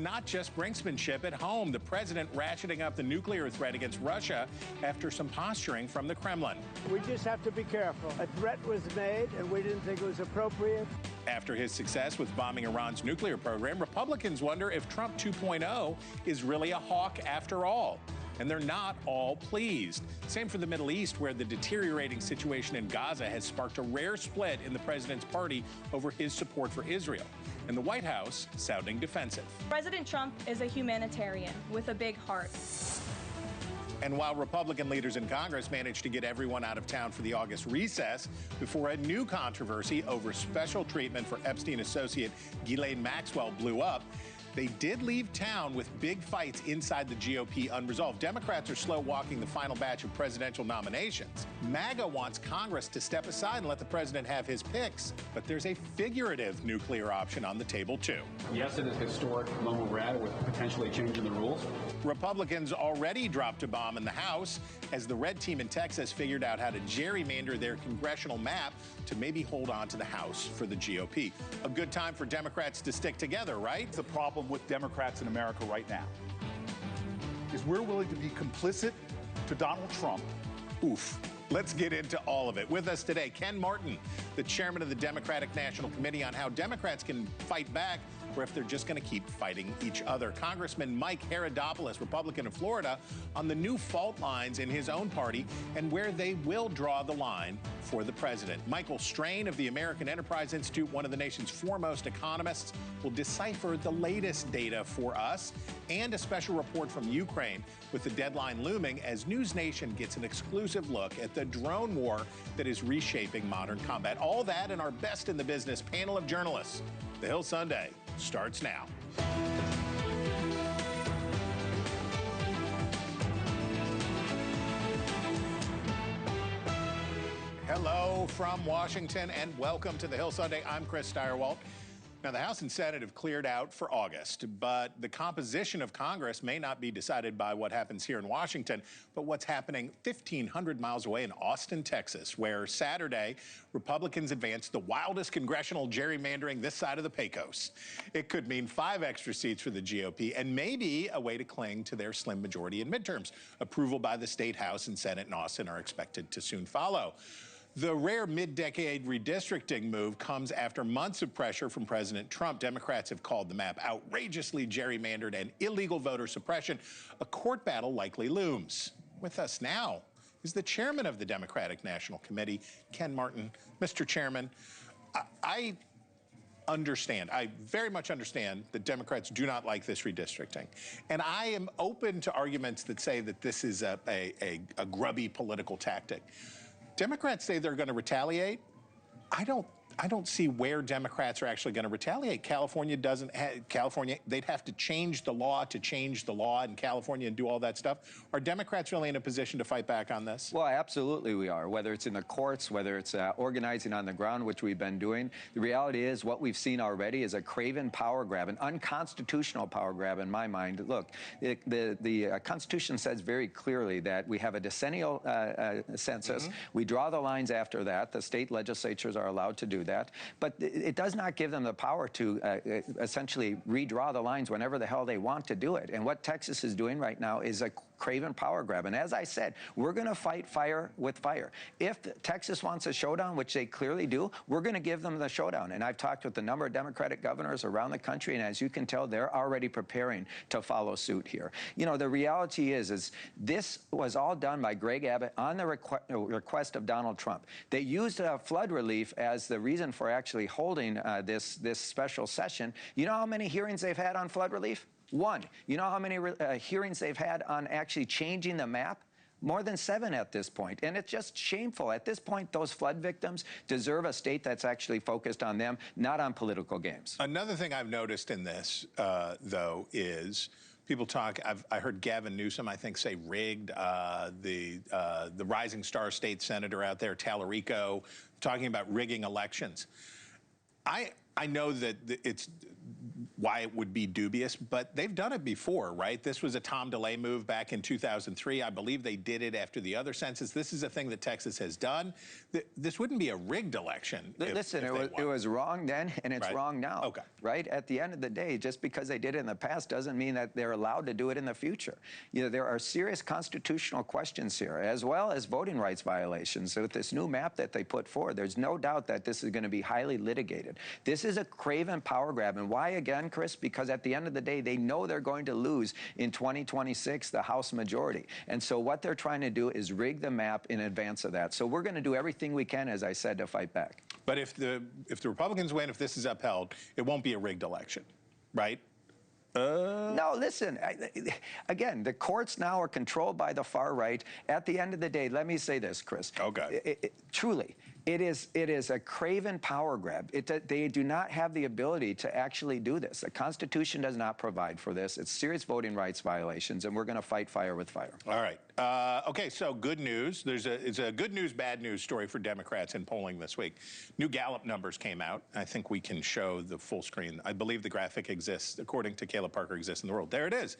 not just brinksmanship at home. The president ratcheting up the nuclear threat against Russia after some posturing from the Kremlin. We just have to be careful. A threat was made, and we didn't think it was appropriate. After his success with bombing Iran's nuclear program, Republicans wonder if Trump 2.0 is really a hawk after all. And they're not all pleased. Same for the Middle East, where the deteriorating situation in Gaza has sparked a rare split in the president's party over his support for Israel. And the White House sounding defensive. President Trump is a humanitarian with a big heart. And while Republican leaders in Congress managed to get everyone out of town for the August recess before a new controversy over special treatment for Epstein associate Ghislaine Maxwell blew up, they did leave town with big fights inside the GOP unresolved. Democrats are slow walking the final batch of presidential nominations. MAGA wants Congress to step aside and let the president have his picks. But there's a figurative nuclear option on the table, too. Yes, it is a historic moment we're at with potentially changing the rules. Republicans already dropped a bomb in the House as the red team in Texas figured out how to gerrymander their congressional map to maybe hold on to the House for the GOP. A good time for Democrats to stick together, right? The problem with Democrats in America right now is we're willing to be complicit to Donald Trump. Oof. Let's get into all of it. With us today, Ken Martin, the chairman of the Democratic National Committee, on how Democrats can fight back or if they're just going to keep fighting each other. Congressman Mike Haridopolos, Republican of Florida, on the new fault lines in his own party and where they will draw the line for the president. Michael Strain of the American Enterprise Institute, one of the nation's foremost economists, will decipher the latest data for us, and a special report from Ukraine with the deadline looming as NewsNation gets an exclusive look at the drone war that is reshaping modern combat. All that and our best in the business panel of journalists. The Hill Sunday starts now. Hello from Washington and welcome to the Hill Sunday. I'm Chris Stirewalt. Now, the House and Senate have cleared out for August, but the composition of Congress may not be decided by what happens here in Washington, but what's happening 1,500 miles away in Austin, Texas, where Saturday, Republicans advanced the wildest congressional gerrymandering this side of the Pecos. It could mean 5 extra seats for the GOP and maybe a way to cling to their slim majority in midterms. Approval by the State House and Senate in Austin are expected to soon follow. The rare mid-decade redistricting move comes after months of pressure from President Trump. Democrats have called the map outrageously gerrymandered and illegal voter suppression. A court battle likely looms. With us now is the chairman of the Democratic National Committee, Ken Martin. Mr. Chairman, I very much understand that Democrats do not like this redistricting. And I am open to arguments that say that this is a grubby political tactic. Democrats say they're going to retaliate. I don't see where Democrats are actually going to retaliate. California doesn't have, they'd have to change the law in California and do all that stuff. Are Democrats really in a position to fight back on this? Well, absolutely we are, whether it's in the courts, whether it's organizing on the ground, which we've been doing. The reality is what we've seen already is a craven power grab, an unconstitutional power grab in my mind. Look, the Constitution says very clearly that we have a decennial census. We draw the lines after that. The state legislatures are allowed to do that. But it does not give them the power to essentially redraw the lines whenever the hell they want to do it. And what Texas is doing right now is a craven power grab. And as I said, we're going to fight fire with fire. If Texas wants a showdown, which they clearly do, we're going to give them the showdown. And I've talked with a number of Democratic governors around the country, and as you can tell, they're already preparing to follow suit here. You know, the reality is this was all done by Greg Abbott on the request of Donald Trump. They used flood relief as the reason for actually holding this special session. You know how many hearings they've had on flood relief? 1. You know how many hearings they've had on actually changing the map? More than 7 at this point. And it's just shameful. At this point, those flood victims deserve a state that's actually focused on them, not on political games. Another thing I've noticed in this, though, is people talk, I heard Gavin Newsom, I think, say rigged. The rising star state senator out there, Tallarico, talking about rigging elections. I know that why it would be dubious, but they've done it before, right? This was a Tom DeLay move back in 2003. I believe they did it after the other census. This is a thing that Texas has done. This wouldn't be a rigged election. Listen, it was wrong then, and it's wrong now. Okay. Right? At the end of the day, just because they did it in the past doesn't mean that they're allowed to do it in the future. You know, there are serious constitutional questions here, as well as voting rights violations. So with this new map that they put forward, there's no doubt that this is going to be highly litigated. This is a craven power grab. And why again, Chris? Because at the end of the day, they know they're going to lose in 2026 the House majority. And so what they're trying to do is rig the map in advance of that. So we're going to do everything we can, as I said, to fight back. But if the Republicans win, if this is upheld, it won't be a rigged election, right? No, listen, again, the courts now are controlled by the far right. At the end of the day, let me say this, Chris. Okay. Truly, it is a craven power grab. They do not have the ability to actually do this. The Constitution does not provide for this. It's serious voting rights violations, and we're going to fight fire with fire. All right. Okay, so good news. It's a good news, bad news story for Democrats in polling this week. New Gallup numbers came out. I think we can show the full screen. I believe the graphic exists, according to Caleb Parker, exists in the world. There it is.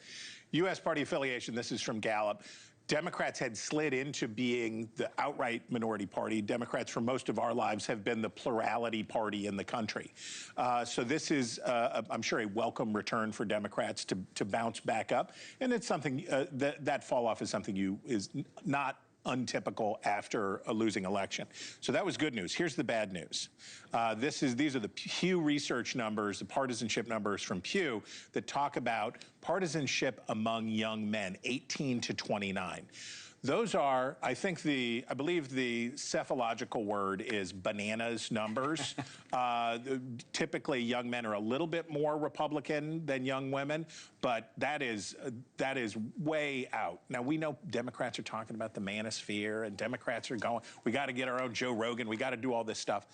U.S. party affiliation. This is from Gallup. Democrats had slid into being the outright minority party. Democrats, for most of our lives, have been the plurality party in the country. So this is, I'm sure, a welcome return for Democrats to bounce back up. And it's something, that fall off is something is not untypical after a losing election. So that was good news. Here's the bad news. These are the Pew Research numbers, the partisanship numbers from Pew that talk about partisanship among young men, 18 to 29. Those are, I believe the psephological word is bananas numbers. Typically, young men are a little bit more Republican than young women, but that is way out. Now, we know Democrats are talking about the manosphere, and Democrats are going, we got to get our own Joe Rogan, we got to do all this stuff.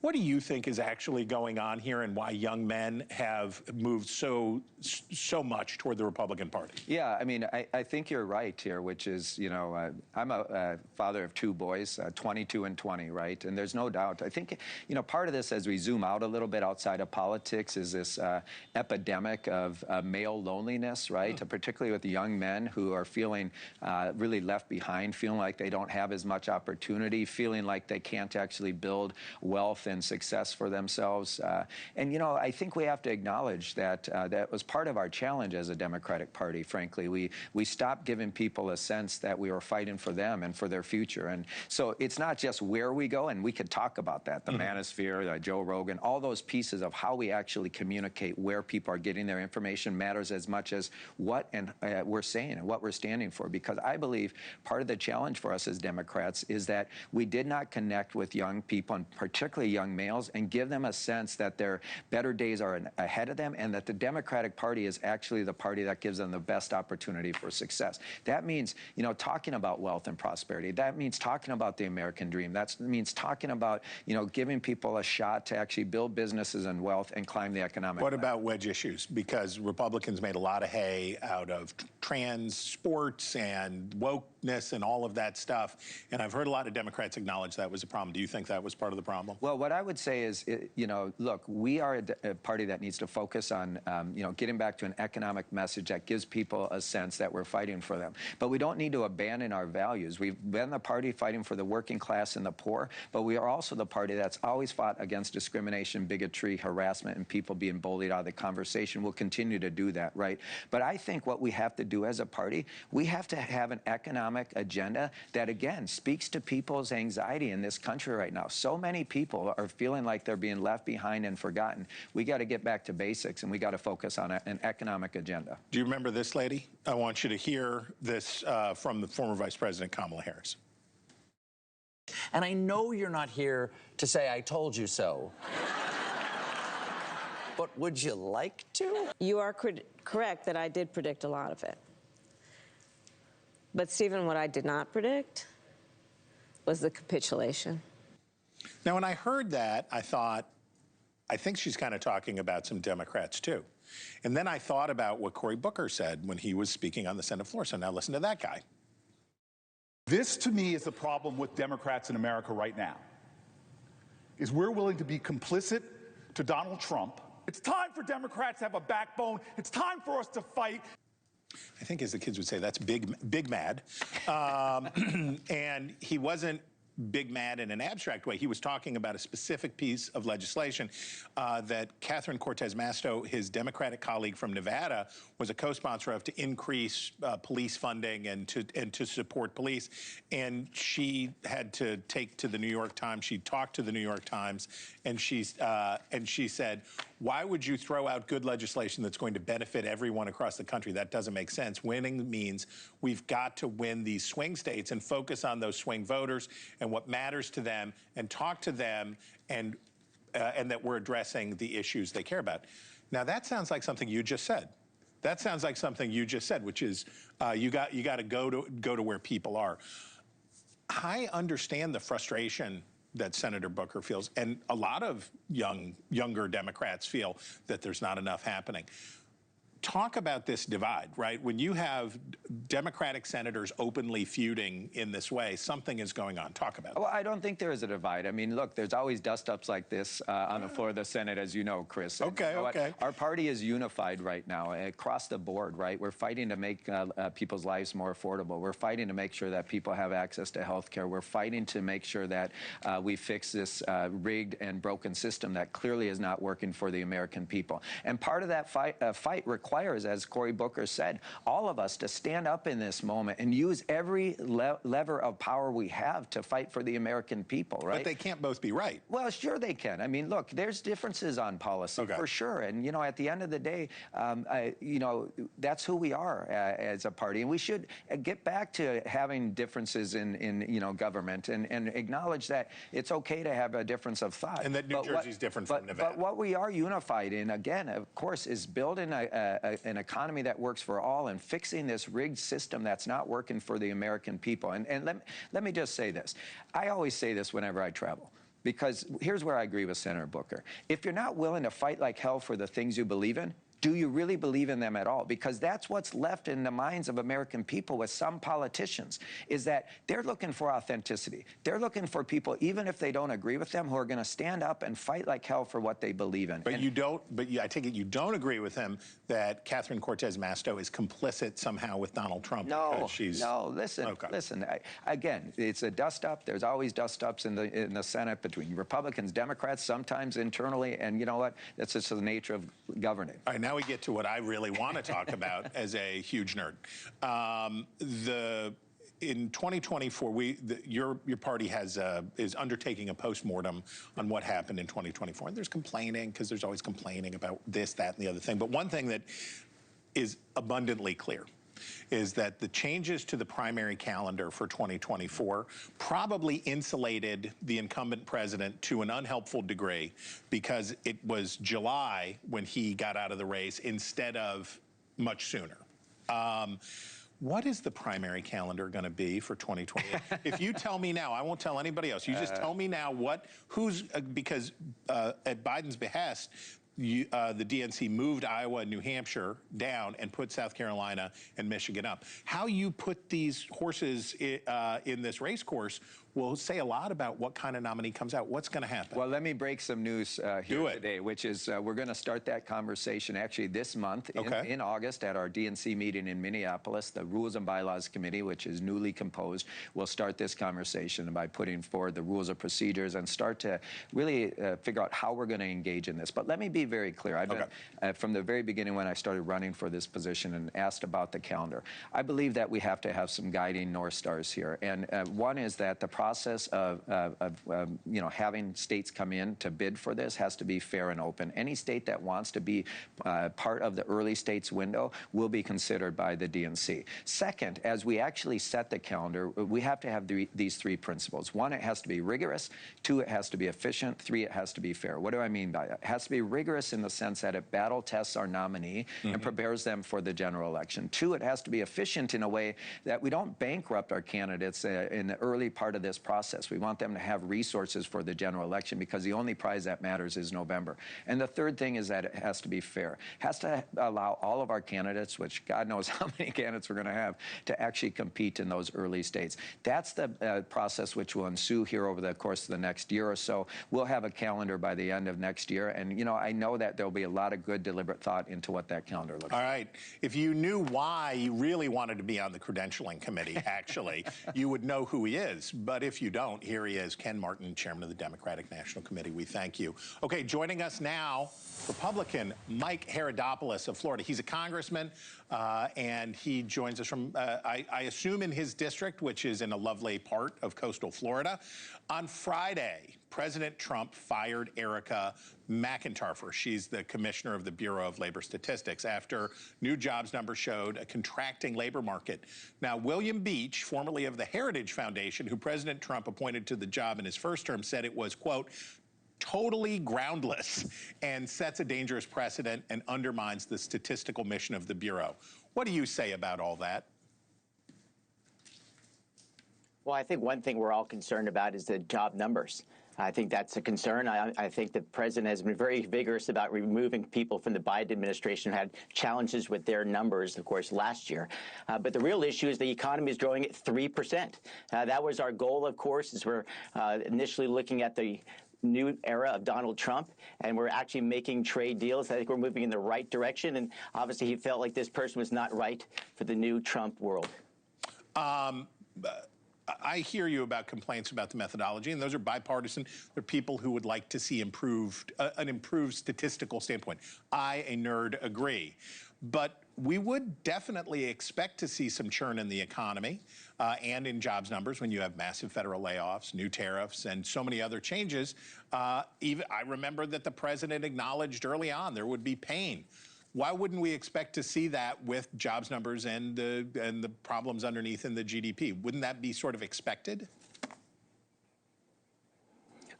What do you think is actually going on here, and why young men have moved so much toward the Republican Party? Yeah, I mean, I think you're right here, which is, you know, I'm a father of two boys, 22 and 20, right? And there's no doubt. I think, you know, part of this, as we zoom out a little bit outside of politics, is this epidemic of male loneliness, right? Particularly with young men who are feeling really left behind, feeling like they don't have as much opportunity, feeling like they can't actually build wealth and success for themselves. And, you know, I think we have to acknowledge that that was part of our challenge as a Democratic Party, frankly. We stopped giving people a sense that we were fighting for them and for their future. And so it's not just where we go, and we could talk about that, the manosphere, Joe Rogan, all those pieces of how we actually communicate where people are getting their information matters as much as what we're saying and what we're standing for. Because I believe part of the challenge for us as Democrats is that we did not connect with young people, and particularly young males, and give them a sense that their better days are ahead of them, and that the Democratic Party is actually the party that gives them the best opportunity for success. That means, you know, talking about wealth and prosperity. That means talking about the American dream. That means talking about, you know, giving people a shot to actually build businesses and wealth and climb the economic ladder. What about wedge issues? Because Republicans made a lot of hay out of trans sports and wokeness and all of that stuff, and I've heard a lot of Democrats acknowledge that was a problem. Do you think that was part of the problem? Well, what I would say is, you know, look, we are a party that needs to focus on, you know, getting back to an economic message that gives people a sense that we're fighting for them. But we don't need to abandon our values. We've been the party fighting for the working class and the poor, but we are also the party that's always fought against discrimination, bigotry, harassment, and people being bullied out of the conversation. We'll continue to do that, right? But I think what we have to do as a party, we have to have an economic agenda that, again, speaks to people's anxiety in this country right now. So many people are feeling like they're being left behind and forgotten. We got to get back to basics, and we got to focus on an economic agenda. Do you remember this lady? I want you to hear this from the former Vice President Kamala Harris. And I know you're not here to say I told you so. But would you like to? You are correct that I did predict a lot of it. But, Stephen, what I did not predict was the capitulation. Now, when I heard that, I thought, I think she's kind of talking about some Democrats, too. And then I thought about what Cory Booker said when he was speaking on the Senate floor. So now listen to that guy. This, to me, is the problem with Democrats in America right now, is we're willing to be complicit to Donald Trump It's time for Democrats to have a backbone. It's time for us to fight. I think, as the kids would say, that's big mad. And he wasn't big mad in an abstract way. He was talking about a specific piece of legislation that Catherine Cortez Masto, his Democratic colleague from Nevada, was a co-sponsor of, to increase police funding and to support police. And she had to take to the New York Times. She talked to the New York Times, and she said, "Why would you throw out good legislation that's going to benefit everyone across the country? That doesn't make sense. Winning means we've got to win these swing states and focus on those swing voters and what matters to them, and talk to them, and that we're addressing the issues they care about." Now, that sounds like something you just said. That sounds like something you just said, which is you got to go to where people are. I understand the frustration that Senator Booker feels, and a lot of younger Democrats feel that there's not enough happening. Talk about this divide, right? When you have Democratic senators openly feuding in this way, something is going on. Talk about it. Well, I don't think there is a divide. I mean, look, there's always dust-ups like this on the floor of the Senate, as you know, Chris. Okay, you know okay. Our party is unified right now across the board, right? We're fighting to make people's lives more affordable. We're fighting to make sure that people have access to health care. We're fighting to make sure that we fix this rigged and broken system that clearly is not working for the American people. And part of that fight requires, as Cory Booker said, all of us to stand up in this moment and use every lever of power we have to fight for the American people, right? But they can't both be right. Well, sure they can. I mean, look, there's differences on policy, for sure. And, you know, at the end of the day, you know, that's who we are as a party. And we should get back to having differences in you know, government, and acknowledge that it's okay to have a difference of thought. And that New Jersey's different from Nevada. But what we are unified in, again, of course, is building an economy that works for all and fixing this rigged system that's not working for the American people. And let me just say this. I always say this whenever I travel, because here's where I agree with Senator Booker. If you're not willing to fight like hell for the things you believe in, do you really believe in them at all? Because that's what's left in the minds of American people with some politicians, is that they're looking for authenticity. They're looking for people, even if they don't agree with them, who are going to stand up and fight like hell for what they believe in. But I take it you don't agree with him that Catherine Cortez Masto is complicit somehow with Donald Trump. No, no, listen, listen. Again, it's a dust-up. There's always dust-ups in the Senate between Republicans, Democrats, sometimes internally, and you know what? That's just the nature of governing. All right, now we get to what I really want to talk about as a huge nerd. In 2024, your party is undertaking a postmortem on what happened in 2024. And there's complaining, because there's always complaining about this, that, and the other thing. But one thing that is abundantly clear is that the changes to the primary calendar for 2024 probably insulated the incumbent president to an unhelpful degree, because it was July when he got out of the race instead of much sooner. What is the primary calendar going to be for 2020? If you tell me now, I won't tell anybody else. You just tell me now because at Biden's behest, the DNC moved Iowa and New Hampshire down and put South Carolina and Michigan up. How you put these horses in this race course will say a lot about what kind of nominee comes out. What's going to happen? Well, let me break some news here today, which is we're going to start that conversation actually this month in August at our DNC meeting in Minneapolis. The Rules and Bylaws Committee, which is newly composed, will start this conversation by putting forward the rules of procedures and start to really figure out how we're going to engage in this. But let me be very clear. I've been, from the very beginning when I started running for this position and asked about the calendar, I believe that we have to have some guiding North Stars here. And one is that the process of you know, having states come in to bid for this has to be fair and open. Any state that wants to be part of the early states window will be considered by the DNC. Second, as we actually set the calendar, we have to have these three principles. One, it has to be rigorous. Two, it has to be efficient. Three, it has to be fair. What do I mean by that? It has to be rigorous in the sense that it battle tests our nominee and prepares them for the general election. Two, it has to be efficient in a way that we don't bankrupt our candidates in the early part of this this process. We want them to have resources for the general election, because the only prize that matters is November. And the third thing is that it has to be fair. It has to allow all of our candidates, which God knows how many candidates we're going to have, to actually compete in those early states. That's the process which will ensue here over the course of the next year or so. We'll have a calendar by the end of next year. And, you know, I know that there'll be a lot of good, deliberate thought into what that calendar looks like. All right. If you knew why you really wanted to be on the credentialing committee, actually, you would know who he is. But if you don't, here he is, Ken Martin, chairman of the Democratic National Committee. We thank you. Okay, joining us now, Republican Mike Haridopolos of Florida. He's a congressman, and he joins us from, I assume, in his district, which is in a lovely part of coastal Florida. On Friday, President Trump fired Erica McIntarfer. She's the commissioner of the Bureau of Labor Statistics after new jobs numbers showed a contracting labor market. Now, William Beach, formerly of the Heritage Foundation, who President Trump appointed to the job in his first term, said it was, quote, totally groundless and sets a dangerous precedent and undermines the statistical mission of the Bureau. What do you say about all that? Well, I think one thing we're all concerned about is the job numbers. I think that's a concern. I think the president has been very vigorous about removing people from the Biden administration who had challenges with their numbers, of course, last year. But the real issue is the economy is growing at 3%. That was our goal, of course, as we're initially looking at the new era of Donald Trump, and we're actually making trade deals. I think we're moving in the right direction, and obviously he felt like this person was not right for the new Trump world. I hear you about complaints about the methodology, and those are bipartisan. There are people who would like to see an improved statistical standpoint. I, a nerd, agree. But we would definitely expect to see some churn in the economy and in jobs numbers when you have massive federal layoffs, new tariffs, and so many other changes. I remember that the president acknowledged early on there would be pain. Why wouldn't we expect to see that with jobs numbers and the problems underneath in the GDP? Wouldn't that be sort of expected?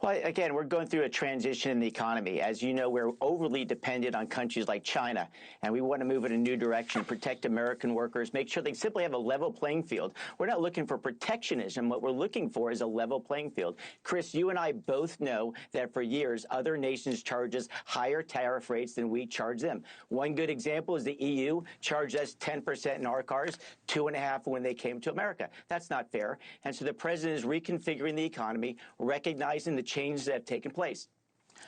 Well, again, we're going through a transition in the economy. As you know, we're overly dependent on countries like China, and we want to move in a new direction, protect American workers, make sure they simply have a level playing field. We're not looking for protectionism. What we're looking for is a level playing field. Chris, you and I both know that for years, other nations charge us higher tariff rates than we charge them. One good example is the EU charged us 10% in our cars, 2.5% when they came to America. That's not fair. And so the president is reconfiguring the economy, recognizing the changes that have taken place.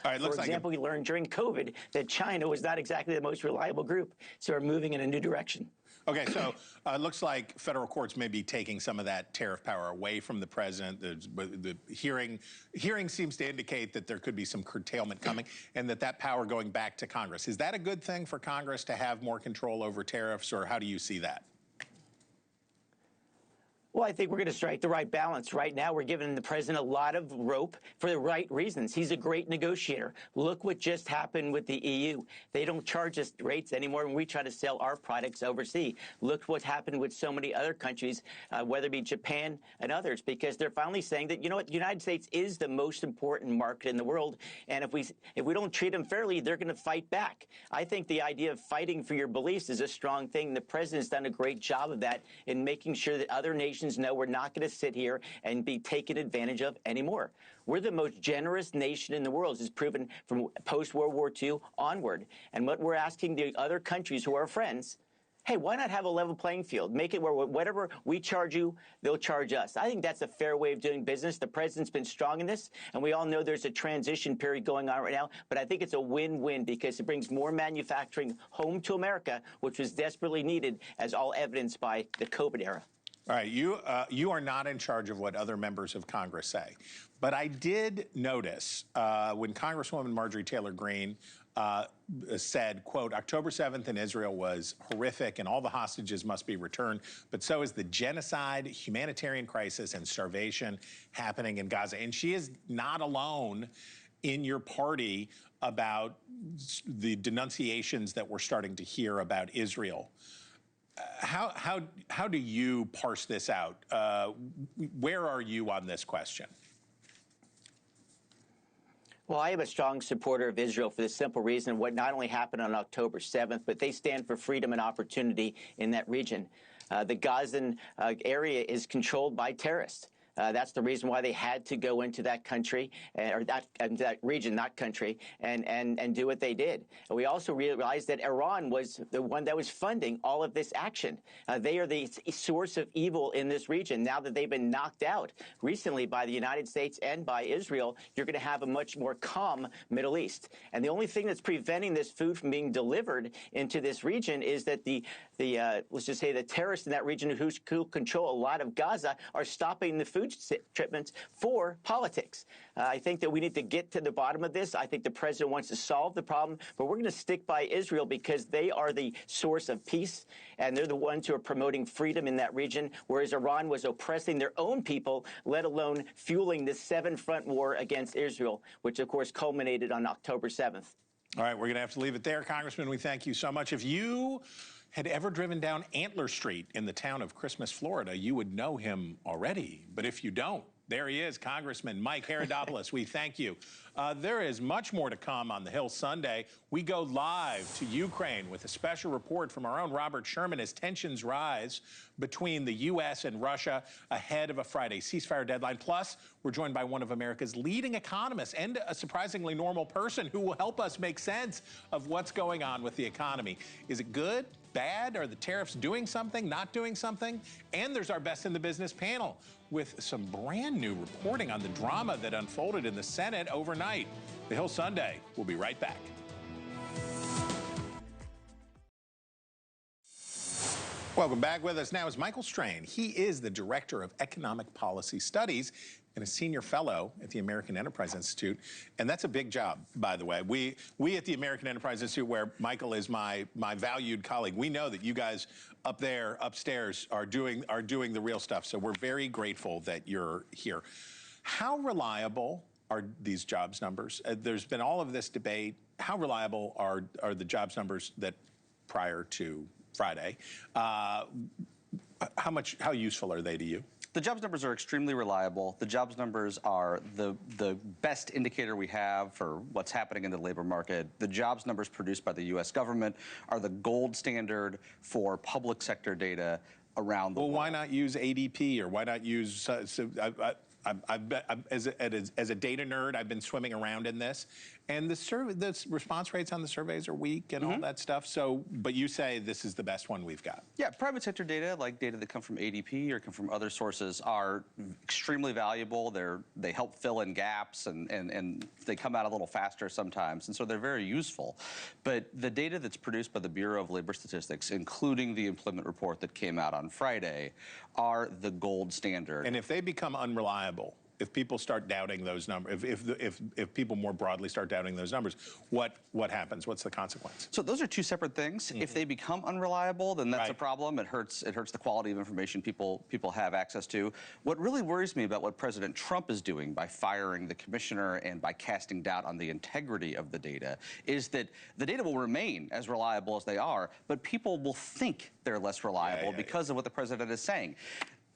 All right, For example, we learned during COVID that China was not exactly the most reliable group, so we're moving in a new direction. Okay, so it looks like federal courts may be taking some of that tariff power away from the president. The hearing seems to indicate that there could be some curtailment coming, and that power going back to Congress. Is that a good thing for Congress to have more control over tariffs, or how do you see that? Well, I think we're going to strike the right balance. Right now, we're giving the president a lot of rope for the right reasons. He's a great negotiator. Look what just happened with the EU. They don't charge us rates anymore when we try to sell our products overseas. Look what happened with so many other countries, whether it be Japan and others, because they're finally saying that, you know what, the United States is the most important market in the world, and if we don't treat them fairly, they're going to fight back. I think the idea of fighting for your beliefs is a strong thing. The president's done a great job of that in making sure that other nations know we're not going to sit here and be taken advantage of anymore. We're the most generous nation in the world, as is proven from post-World War II onward. And what we're asking the other countries who are friends, hey, why not have a level playing field? Make it where whatever we charge you, they'll charge us. I think that's a fair way of doing business. The president's been strong in this, and we all know there's a transition period going on right now, but I think it's a win-win because it brings more manufacturing home to America, which was desperately needed, as all evidenced by the COVID era. All right, you are not in charge of what other members of Congress say. But I did notice when Congresswoman Marjorie Taylor Greene said, quote, October 7th in Israel was horrific and all the hostages must be returned, but so is the genocide, humanitarian crisis, and starvation happening in Gaza. And she is not alone in your party about the denunciations that we're starting to hear about Israel. How do you parse this out? Where are you on this question? Well, I am a strong supporter of Israel for the simple reason what not only happened on October 7th, but they stand for freedom and opportunity in that region. The Gazan area is controlled by terrorists. That's the reason why they had to go into that country, or that region, not country, and do what they did. And we also realized that Iran was the one that was funding all of this action. They are the source of evil in this region. Now that they've been knocked out recently by the United States and by Israel, you're going to have a much more calm Middle East. And the only thing that's preventing this food from being delivered into this region is that let's just say the terrorists in that region who control a lot of Gaza are stopping the food shipments for politics. I think that we need to get to the bottom of this. I think the president wants to solve the problem, but we're going to stick by Israel because they are the source of peace, and they're the ones who are promoting freedom in that region, whereas Iran was oppressing their own people, let alone fueling this seven-front war against Israel, which, of course, culminated on October 7th. All right, we're going to have to leave it there. Congressman, we thank you so much. If you had ever driven down Antler Street in the town of Christmas, Florida, you would know him already. But if you don't, there he is, Congressman Mike Haridopolos. We thank you. There is much more to come on the Hill Sunday. We go live to Ukraine with a special report from our own Robert Sherman as tensions rise between the U.S. and Russia ahead of a Friday ceasefire deadline. Plus, we're joined by one of America's leading economists and a surprisingly normal person who will help us make sense of what's going on with the economy. Is it good? Bad? Are the tariffs doing something, not doing something? And there's our Best in the Business panel with some brand new reporting on the drama that unfolded in the Senate overnight. The Hill Sunday. We'll be right back. Welcome back. With us now is Michael Strain. He is the Director of Economic Policy Studies and a senior fellow at the American Enterprise Institute. And that's a big job, by the way. We at the American Enterprise Institute, where Michael is my valued colleague, we know that you guys up there, upstairs, are doing the real stuff. So we're very grateful that you're here. How reliable are these jobs numbers? There's been all of this debate. How reliable are the jobs numbers that prior to Friday? How useful are they to you? The jobs numbers are extremely reliable. The jobs numbers are the best indicator we have for what's happening in the labor market. The jobs numbers produced by the U.S. government are the gold standard for public sector data around the world. Well, why not use ADP, or why not use... as a data nerd, I've been swimming around in this, and the response rates on the surveys are weak and all that stuff. So, but you say this is the best one we've got. Yeah, private sector data, like data that come from ADP or come from other sources, are extremely valuable. They help fill in gaps, and they come out a little faster sometimes, and so they're very useful. But the data that's produced by the Bureau of Labor Statistics, including the employment report that came out on Friday, are the gold standard. And if they become unreliable, if people start doubting those numbers, if people more broadly start doubting those numbers, what happens? What's the consequence? So those are two separate things. If they become unreliable, then that's a problem. It hurts the quality of information people have access to. What really worries me about what President Trump is doing by firing the commissioner and by casting doubt on the integrity of the data is that the data will remain as reliable as they are, but people will think they're less reliable because of what the president is saying.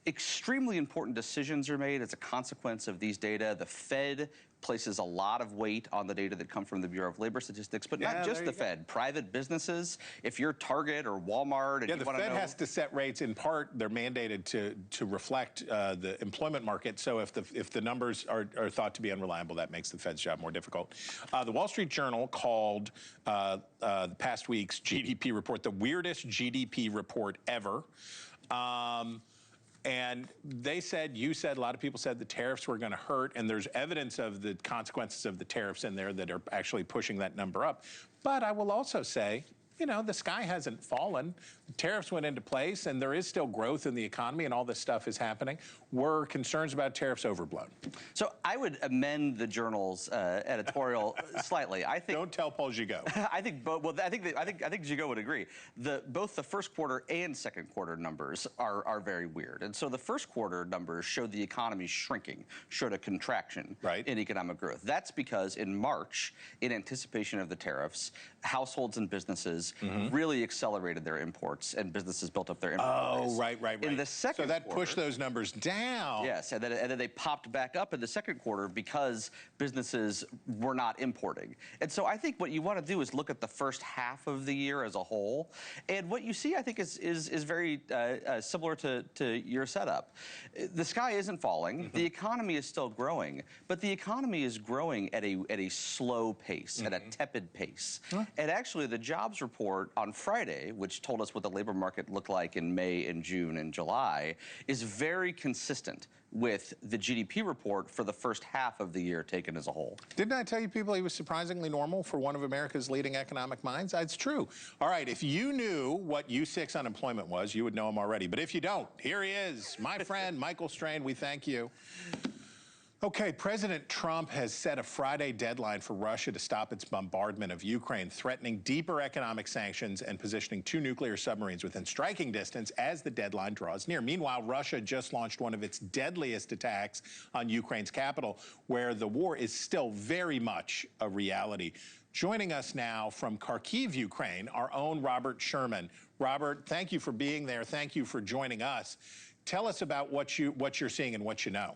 Extremely important decisions are made as a consequence of these data. The Fed places a lot of weight on the data that come from the Bureau of Labor Statistics, but not just the Fed. Private businesses, if you're Target or Walmart and you want to know... the Fed has to set rates. In part, they're mandated to reflect the employment market. So if the numbers are thought to be unreliable, that makes the Fed's job more difficult. The Wall Street Journal called the past week's GDP report the weirdest GDP report ever. And they said, you said, a lot of people said the tariffs were going to hurt, and there's evidence of the consequences of the tariffs in there that are actually pushing that number up. But I will also say, you know, the sky hasn't fallen. The tariffs went into place, and there is still growth in the economy, and all this stuff is happening. Were concerns about tariffs overblown? So I would amend the Journal's editorial slightly. I think. Don't tell Paul Gigot. I think Gigot would agree. Both the first quarter and second quarter numbers are very weird, and so the first quarter numbers showed the economy shrinking, showed a contraction in economic growth. That's because in March, in anticipation of the tariffs, households and businesses sanctions really accelerated their imports, and businesses built up their inventories. Oh, right. In the second so that quarter, pushed those numbers down. Yes, and then they popped back up in the second quarter because businesses were not importing. And so I think what you want to do is look at the first half of the year as a whole. And what you see, I think, is very similar to your setup. The sky isn't falling. The economy is still growing, but the economy is growing at a slow pace, at a tepid pace. And actually, the jobs report on Friday, which told us what the labor market looked like in May and June and July, is very consistent with the GDP report for the first half of the year taken as a whole. Didn't I tell you people he was surprisingly normal for one of America's leading economic minds? It's true. All right, if you knew what U6 unemployment was, you would know him already. But if you don't, here he is, my friend, Michael Strain. We thank you. Okay, President Trump has set a Friday deadline for Russia to stop its bombardment of Ukraine, threatening deeper economic sanctions and positioning 2 nuclear submarines within striking distance as the deadline draws near. Meanwhile, Russia just launched one of its deadliest attacks on Ukraine's capital, where the war is still very much a reality. Joining us now from Kharkiv, Ukraine, our own Robert Sherman. Robert, thank you for being there. Thank you for joining us. Tell us about what you're seeing and what you know.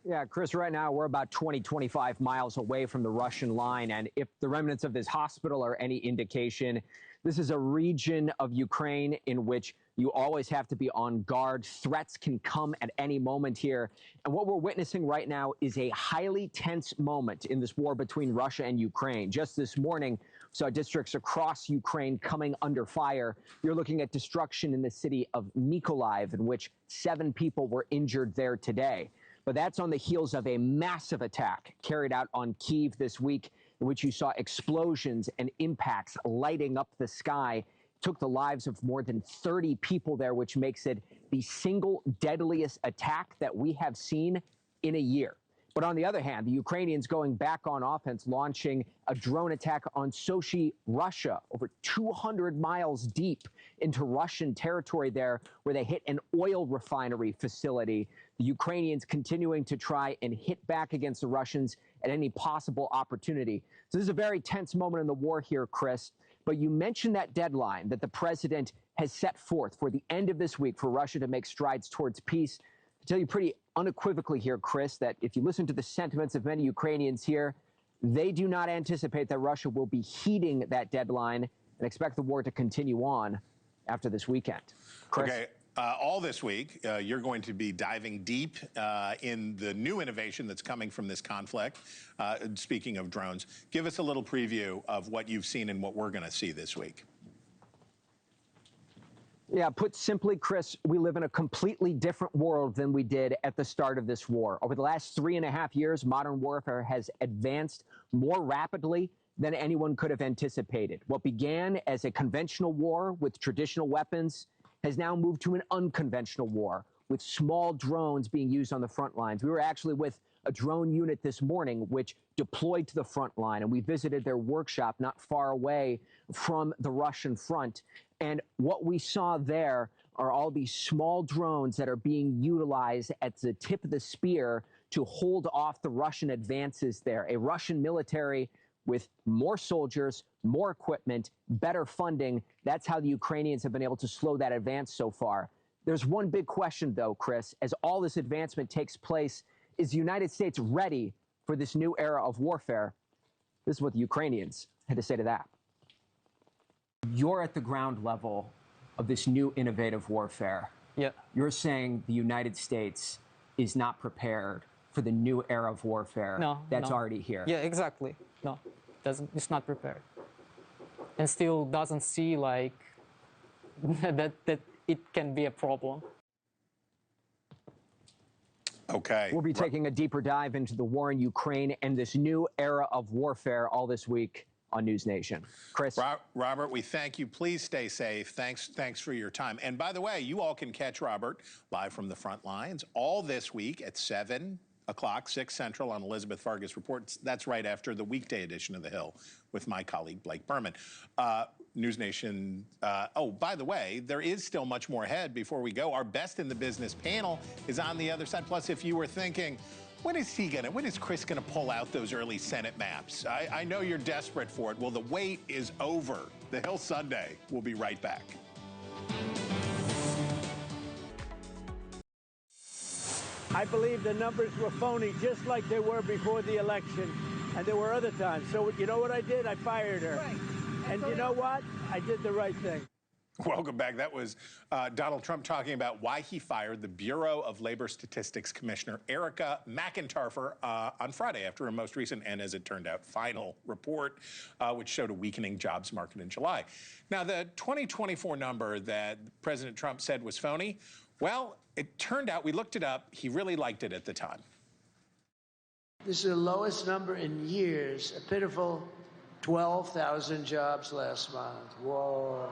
Yeah, Chris, right now we're about 25 miles away from the Russian line. And if the remnants of this hospital are any indication, this is a region of Ukraine in which you always have to be on guard. Threats can come at any moment here. And what we're witnessing right now is a highly tense moment in this war between Russia and Ukraine. Just this morning, we saw districts across Ukraine coming under fire. You're looking at destruction in the city of Mykolaiv, in which 7 people were injured there today. But that's on the heels of a massive attack carried out on Kyiv this week, in which you saw explosions and impacts lighting up the sky. It took the lives of more than 30 people there, which makes it the single deadliest attack that we have seen in a year. But on the other hand, the Ukrainians going back on offense, launching a drone attack on Sochi, Russia, over 200 miles deep into Russian territory there, where they hit an oil refinery facility. The Ukrainians continuing to try and hit back against the Russians at any possible opportunity. So this is a very tense moment in the war here, Chris. But you mentioned that deadline that the president has set forth for the end of this week for Russia to make strides towards peace. I tell you pretty unequivocally here, Chris, that if you listen to the sentiments of many Ukrainians here, they do not anticipate that Russia will be heeding that deadline and expect the war to continue on after this weekend. Chris? Okay. All this week, you're going to be diving deep in the new innovation that's coming from this conflict. Speaking of drones, give us a little preview of what you've seen and what we're going to see this week. Yeah, put simply, Chris, we live in a completely different world than we did at the start of this war. Over the last 3.5 years, modern warfare has advanced more rapidly than anyone could have anticipated. What began as a conventional war with traditional weapons has now moved to an unconventional war with small drones being used on the front lines. We were actually with a drone unit this morning which deployed to the front line, and we visited their workshop not far away from the Russian front. And what we saw there are all these small drones that are being utilized at the tip of the spear to hold off the Russian advances there. A Russian military with more soldiers, more equipment, better funding. That's how the Ukrainians have been able to slow that advance so far. There's one big question, though, Chris. As all this advancement takes place, is the United States ready for this new era of warfare? This is what the Ukrainians had to say to that. You're at the ground level of this new innovative warfare. Yeah. You're saying the United States is not prepared for the new era of warfare that's already here. Yeah, exactly. No, it's not prepared. And still doesn't see like that it can be a problem. Okay. We'll be taking a deeper dive into the war in Ukraine and this new era of warfare all this week on NewsNation. Chris? Robert, we thank you. Please stay safe. Thanks for your time. And by the way, you all can catch Robert live from the front lines all this week at 7 o'clock, 6 Central on Elizabeth Vargas Reports. That's right after the weekday edition of The Hill with my colleague Blake Berman. NewsNation. Oh, by the way, there is still much more ahead. Before we go, our Best in the Business panel is on the other side. Plus, if you were thinking, When is Chris gonna pull out those early Senate maps? I know you're desperate for it. Well, the wait is over. The Hill Sunday. We'll be right back. I believe the numbers were phony, just like they were before the election, and there were other times. So you know what I did? I fired her. Right. And you know what? I did the right thing. Welcome back. That was Donald Trump talking about why he fired the Bureau of Labor Statistics Commissioner Erica McIntyre on Friday after a most recent and, as it turned out, final report, which showed a weakening jobs market in July. Now, the 2024 number that President Trump said was phony, well, it turned out, we looked it up, he really liked it at the time. This is the lowest number in years, a pitiful 12,000 jobs last month. Whoa.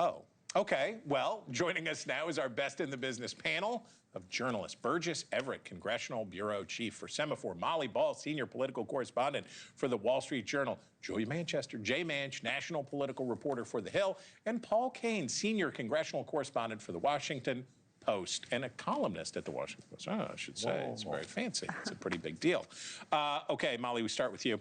Oh, okay. Well, joining us now is our Best in the Business panel of journalists. Burgess Everett, Congressional Bureau Chief for Semaphore. Molly Ball, Senior Political Correspondent for the Wall Street Journal. Julia Manchester, Jay Manch, National Political Reporter for The Hill. And Paul Kane, Senior Congressional Correspondent for The Washington Post and a columnist at The Washington Post. Oh, I should say. It's very fancy. It's a pretty big deal. Okay, Molly, we start with you.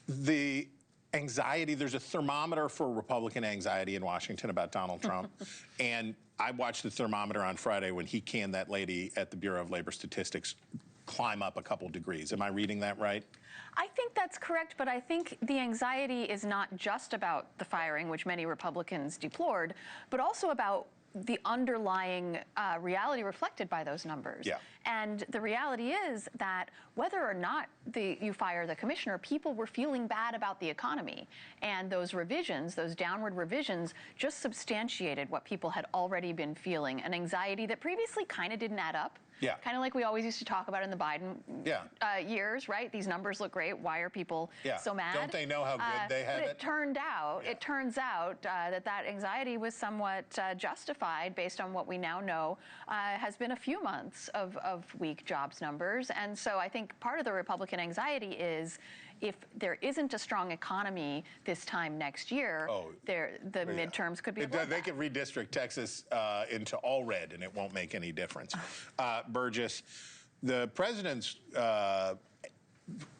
The anxiety, there's a thermometer for Republican anxiety in Washington about Donald Trump. And I watched the thermometer on Friday when he canned that lady at the Bureau of Labor Statistics climb up a couple degrees. Am I reading that right? I think that's correct, but I think the anxiety is not just about the firing, which many Republicans deplored, but also about the underlying reality reflected by those numbers. Yeah. And the reality is that whether or not you fire the commissioner, people were feeling bad about the economy. And those revisions, those downward revisions, just substantiated what people had already been feeling, an anxiety that previously kind of didn't add up. Yeah. Kind of like we always used to talk about in the Biden years, right? These numbers look great. Why are people so mad? Don't they know how good they have it? It turns out that anxiety was somewhat justified based on what we now know has been a few months of weak jobs numbers. And so I think part of the Republican anxiety is if there isn't a strong economy this time next year, the midterms could be a bloodbath. They could redistrict Texas into all red, and it won't make any difference. Burgess, the president's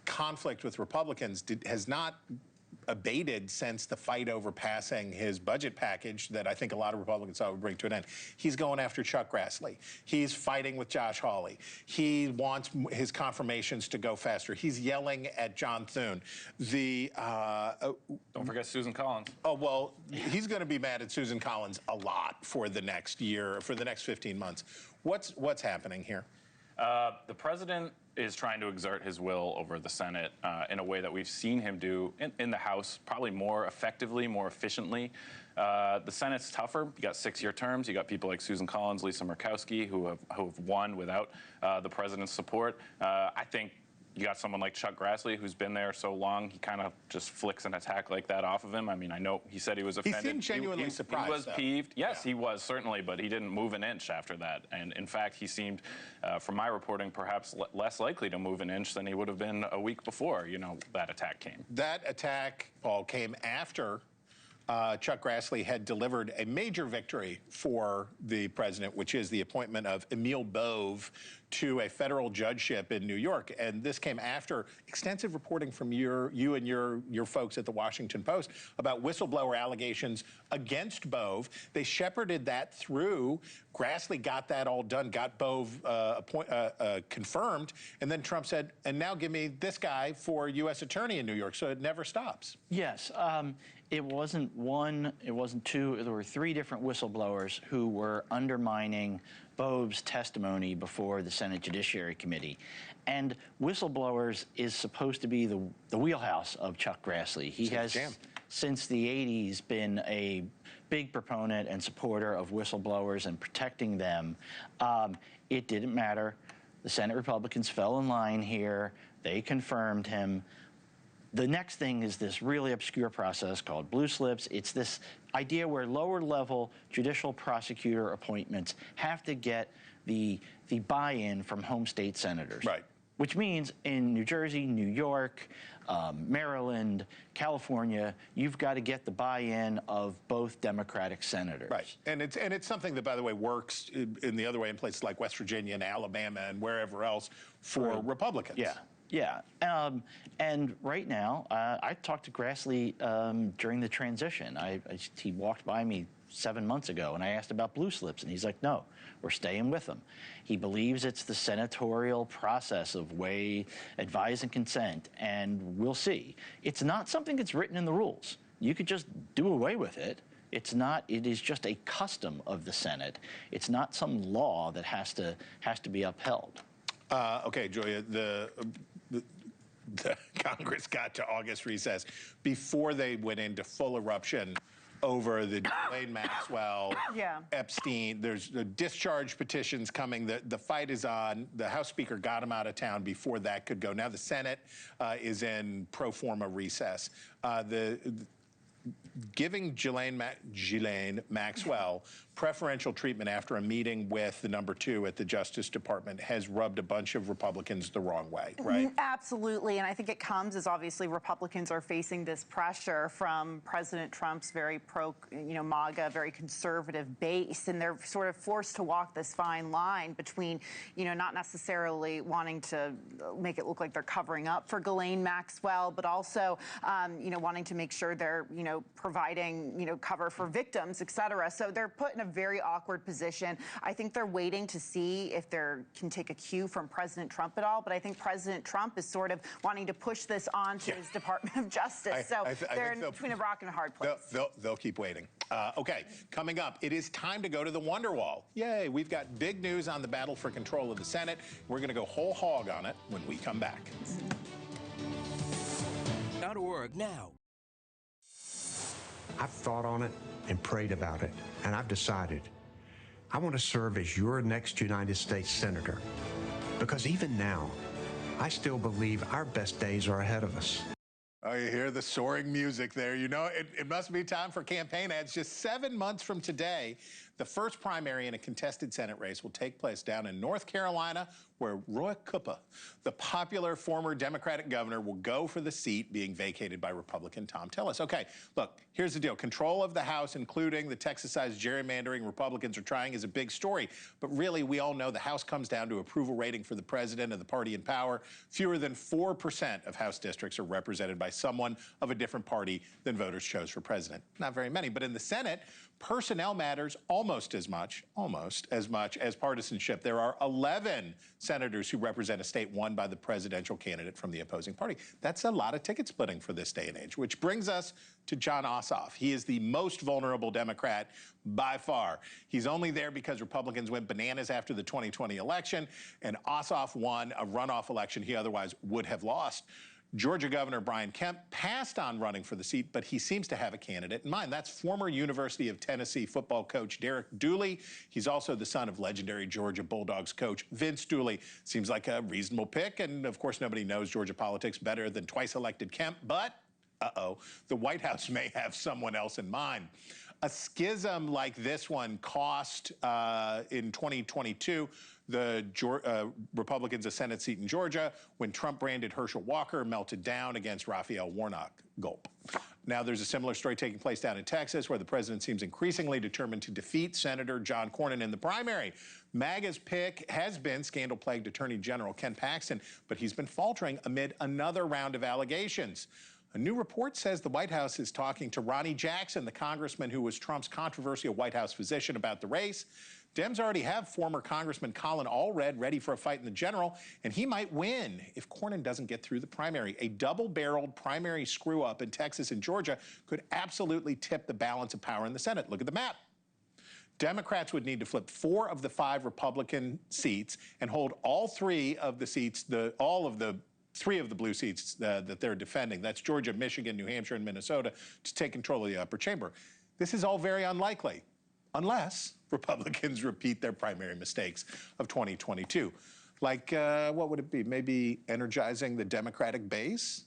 conflict with Republicans has not abated since the fight over passing his budget package that I think a lot of Republicans thought would bring to an end. He's going after Chuck Grassley. He's fighting with Josh Hawley. He wants his confirmations to go faster. He's yelling at John Thune. Don't forget Susan Collins. Oh, well, he's going to be mad at Susan Collins a lot for the next year, for the next 15 months. What's happening here? The president is trying to exert his will over the Senate in a way that we've seen him do in the House, probably more effectively, more efficiently. The Senate's tougher. You got 6-year terms. You got people like Susan Collins, Lisa Murkowski, who have won without the president's support. I think you got someone like Chuck Grassley, who's been there so long, he kind of just flicks an attack like that off of him. I mean, I know he said he was offended. He seemed genuinely surprised. He was peeved. Yes, he was, certainly, but he didn't move an inch after that. And in fact, he seemed, from my reporting, perhaps less likely to move an inch than he would have been a week before, that attack came. That attack, Paul, came after Chuck Grassley had delivered a major victory for the president, which is the appointment of Emil Bove to a federal judgeship in New York. And this came after extensive reporting from you and your folks at the Washington Post about whistleblower allegations against Bove. They shepherded that through. Grassley got that all done, got Bove confirmed, and then Trump said, and now give me this guy for U.S. attorney in New York. So it never stops. Yes. It wasn't one, it wasn't two, there were 3 different whistleblowers who were undermining Bove's testimony before the Senate Judiciary Committee. And whistleblowers is supposed to be the wheelhouse of Chuck Grassley. He has, since the 80s, been a big proponent and supporter of whistleblowers and protecting them. It didn't matter. The Senate Republicans fell in line here. They confirmed him. The next thing is this really obscure process called blue slips. It's this idea where lower-level judicial prosecutor appointments have to get the buy-in from home state senators. Right. which means in New Jersey, New York, Maryland, California, you've got to get the buy-in of both Democratic senators. Right, and it's something that, by the way, works in the other way in places like West Virginia and Alabama and wherever else for Republicans. Yeah. And right now, I talked to Grassley during the transition. He walked by me 7 months ago, and I asked about blue slips, and he's like, no, we're staying with them. He believes it's the senatorial process of weigh, advise, and consent, and we'll see. It's not something that's written in the rules. You could just do away with it. It's not. It is just a custom of the Senate. It's not some law that has to be upheld. Okay, Julia, the Congress got to August recess before they went into full eruption over the Ghislaine Maxwell, Epstein. There's discharge petitions coming. The fight is on. The House Speaker got him out of town before that could go. Now the Senate is in pro forma recess. Giving Ghislaine Maxwell preferential treatment after a meeting with the #2 at the Justice Department has rubbed a bunch of Republicans the wrong way, right? Absolutely, and I think it comes as obviously Republicans are facing this pressure from President Trump's very MAGA, very conservative base, and they're sort of forced to walk this fine line between, not necessarily wanting to make it look like they're covering up for Ghislaine Maxwell, but also, wanting to make sure they're, providing, cover for victims, et cetera. So they're put in a very awkward position. I think they're waiting to see if they can take a cue from President Trump at all, but I think President Trump is sort of wanting to push this onto his Department of Justice. They're in between a rock and a hard place. They'll keep waiting. Okay, coming up, it is time to go to the Wonderwall. Yay, we've got big news on the battle for control of the Senate. We're going to go whole hog on it when we come back. .org now. I've thought on it and prayed about it, and I've decided I want to serve as your next United States Senator, because even now, I still believe our best days are ahead of us. Oh, you hear the soaring music there. It must be time for campaign ads. Just 7 months from today, the first primary in a contested Senate race will take place down in North Carolina, where Roy Cooper, the popular former Democratic governor, will go for the seat being vacated by Republican Tom Tillis. Okay, look, here's the deal. Control of the House, including the Texas-sized gerrymandering Republicans are trying, is a big story. But really, we all know the House comes down to approval rating for the president and the party in power. Fewer than 4% of House districts are represented by someone of a different party than voters chose for president. Not very many. But in the Senate, personnel matters almost as much as partisanship. There are 11 senators who represent a state won by the presidential candidate from the opposing party. That's a lot of ticket splitting for this day and age, which brings us to Jon Ossoff. He is the most vulnerable Democrat by far. He's only there because Republicans went bananas after the 2020 election, and Ossoff won a runoff election he otherwise would have lost. Georgia Governor Brian Kemp passed on running for the seat, but he seems to have a candidate in mind. That's former University of Tennessee football coach Derek Dooley. He's also the son of legendary Georgia Bulldogs coach Vince Dooley. Seems like a reasonable pick, and of course nobody knows Georgia politics better than twice-elected Kemp, but the White House may have someone else in mind. A schism like this one cost in 2022 the Republicans a Senate seat in Georgia when Trump-branded Herschel Walker melted down against Raphael Warnock. Gulp. Now there's a similar story taking place down in Texas, where the president seems increasingly determined to defeat Senator John Cornyn in the primary. MAGA's pick has been scandal-plagued Attorney General Ken Paxton, but he's been faltering amid another round of allegations. A new report says the White House is talking to Ronnie Jackson, the congressman who was Trump's controversial White House physician, about the race. Dems already have former Congressman Colin Allred ready for a fight in the general, and he might win if Cornyn doesn't get through the primary. A double-barreled primary screw-up in Texas and Georgia could absolutely tip the balance of power in the Senate. Look at the map. Democrats would need to flip 4 of the 5 Republican seats and hold all 3 of the seats, 3 of the blue seats that they're defending. That's Georgia, Michigan, New Hampshire, and Minnesota, to take control of the upper chamber. This is all very unlikely, unless Republicans repeat their primary mistakes of 2022. Like, what would it be? Maybe energizing the Democratic base?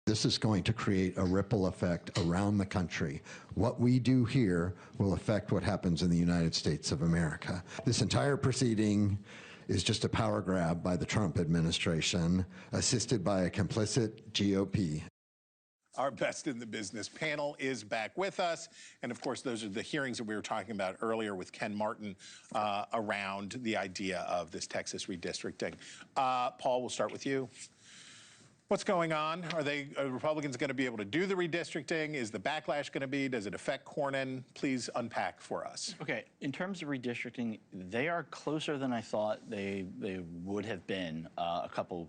This is going to create a ripple effect around the country. What we do here will affect what happens in the United States of America. This entire proceeding is just a power grab by the Trump administration, assisted by a complicit GOP. Our Best in the Business panel is back with us. And of course, those are the hearings that we were talking about earlier with Ken Martin around the idea of this Texas redistricting. Paul, we'll start with you. What's going on? Are Republicans going to be able to do the redistricting? Is the backlash going to be? Does it affect Cornyn? Please unpack for us. Okay, in terms of redistricting, they are closer than I thought they would have been a couple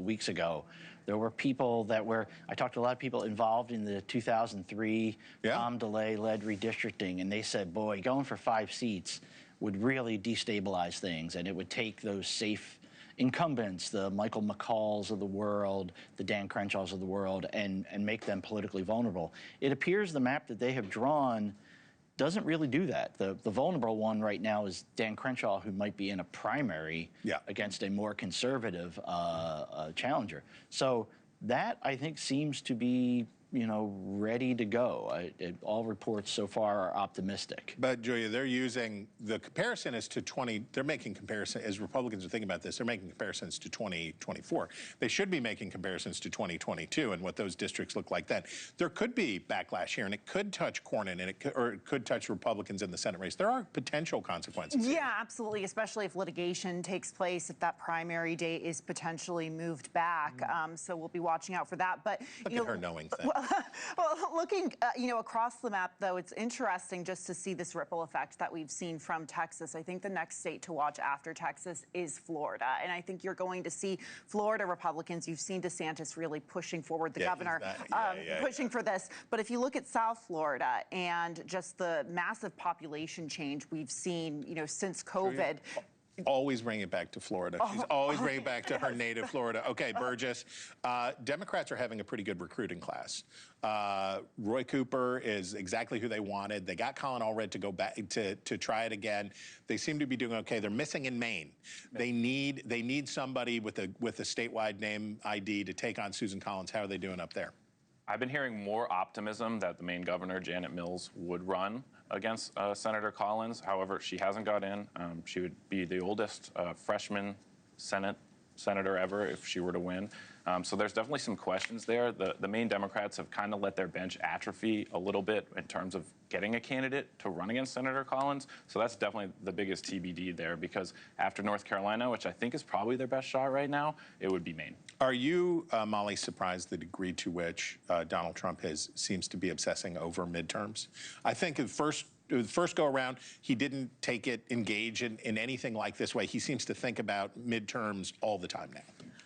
weeks ago. There were people I talked to a lot of people involved in the 2003 Tom DeLay-led redistricting, and they said, boy, going for 5 seats would really destabilize things, and it would take those safe incumbents, the Michael McCalls of the world, the Dan Crenshaws of the world, and make them politically vulnerable. It appears the map that they have drawn doesn't really do that. The vulnerable one right now is Dan Crenshaw, who might be in a primary against a more conservative challenger. So that, I think, seems to be ready to go. All reports so far are optimistic. But Julia, they're using the comparison as to they're making comparison, as Republicans are thinking about this, they're making comparisons to 2024. They should be making comparisons to 2022 and what those districts look like then. There could be backlash here, and it could touch Cornyn, and it could touch Republicans in the Senate race. There are potential consequences. Yeah, absolutely, especially if litigation takes place, if that primary date is potentially moved back. So we'll be watching out for that. But look at her knowing things. Well, looking, across the map, though, it's interesting just to see this ripple effect that we've seen from Texas. I think the next state to watch after Texas is Florida. And I think you're going to see Florida Republicans. You've seen DeSantis really pushing forward, the governor, pushing for this. But if you look at South Florida and just the massive population change we've seen, since COVID. Always bring it back to Florida. She's always bringing it back to her native Florida. Okay, Burgess. Democrats are having a pretty good recruiting class. Roy Cooper is exactly who they wanted. They got Colin Allred to go back to try it again. They seem to be doing okay. They're missing in Maine. They need somebody with a statewide name ID to take on Susan Collins. How are they doing up there? I've been hearing more optimism that the Maine governor, Janet Mills, would run against Senator Collins. However, she hasn't got in. She would be the oldest freshman senator ever if she were to win. So there's definitely some questions there. The Maine Democrats have kind of let their bench atrophy a little bit in terms of getting a candidate to run against Senator Collins. So that's definitely the biggest TBD there, because after North Carolina, which I think is probably their best shot right now, it would be Maine. Are you, Molly, surprised the degree to which Donald Trump seems to be obsessing over midterms? I think the first go around, he didn't engage in anything like this way. He seems to think about midterms all the time now.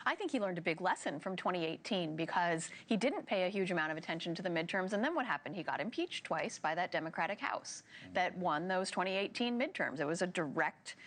I think he learned a big lesson from 2018 because he didn't pay a huge amount of attention to the midterms. And then what happened? He got impeached twice by that Democratic House that won those 2018 midterms. It was a direct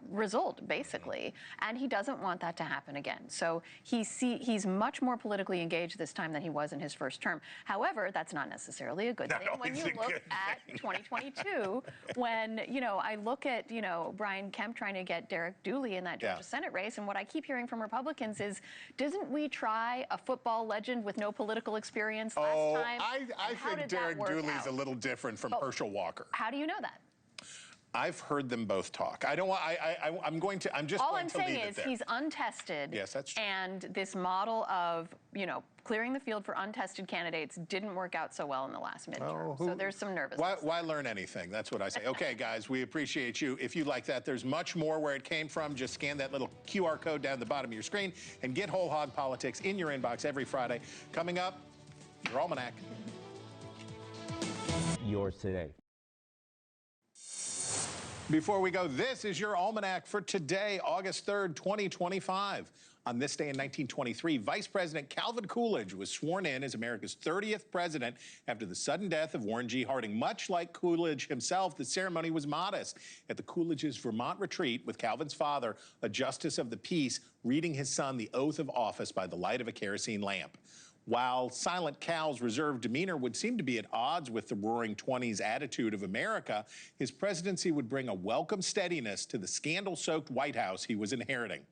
result, basically. And he doesn't want that to happen again. So he's much more politically engaged this time than he was in his first term. However, that's not necessarily a good thing when you look at 2022, when, I look at, Brian Kemp trying to get Derek Dooley in that Georgia Senate race. And what I keep hearing from Republicans is, didn't we try a football legend with no political experience last time? I think Derek Dooley's a little different from Herschel Walker. How do you know that? I've heard them both talk. I don't want. I'm going to. I'm just. All going I'm to leave saying it is there. he's untested. Yes, that's true. And this model of clearing the field for untested candidates didn't work out so well in the last midterm. So there's some nervousness. Why learn anything? That's what I say. Okay, guys, we appreciate you. If you like that, there's much more where it came from. Just scan that little QR code down the bottom of your screen and get Whole Hog Politics in your inbox every Friday. Coming up, your almanac. Yours today. Before we go, this is your almanac for today, August 3rd, 2025. On this day in 1923, Vice President Calvin Coolidge was sworn in as America's 30th president after the sudden death of Warren G. Harding. Much like Coolidge himself, the ceremony was modest at the Coolidge's Vermont retreat, with Calvin's father, a justice of the peace, reading his son the oath of office by the light of a kerosene lamp. While Silent Cal's reserved demeanor would seem to be at odds with the Roaring Twenties attitude of America, his presidency would bring a welcome steadiness to the scandal-soaked White House he was inheriting.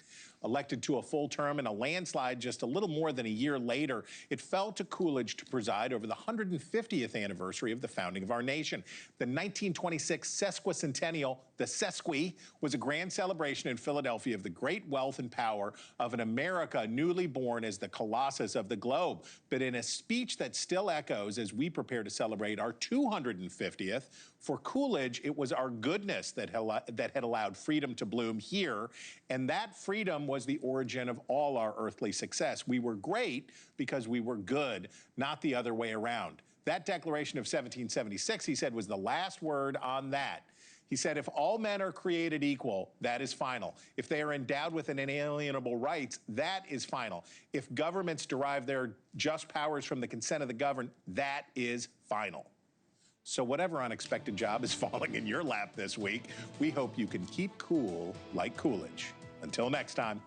Elected to a full term in a landslide just a little more than a year later, it fell to Coolidge to preside over the 150th anniversary of the founding of our nation. The 1926 sesquicentennial, the Sesqui, was a grand celebration in Philadelphia of the great wealth and power of an America newly born as the Colossus of the globe. But in a speech that still echoes as we prepare to celebrate our 250th, for Coolidge, it was our goodness that had allowed freedom to bloom here, and that freedom was the origin of all our earthly success. We were great because we were good, not the other way around. That Declaration of 1776, he said, was the last word on that. He said, if all men are created equal, that is final. If they are endowed with an inalienable rights, that is final. If governments derive their just powers from the consent of the governed, that is final. So whatever unexpected job is falling in your lap this week, we hope you can keep cool like Coolidge. Until next time.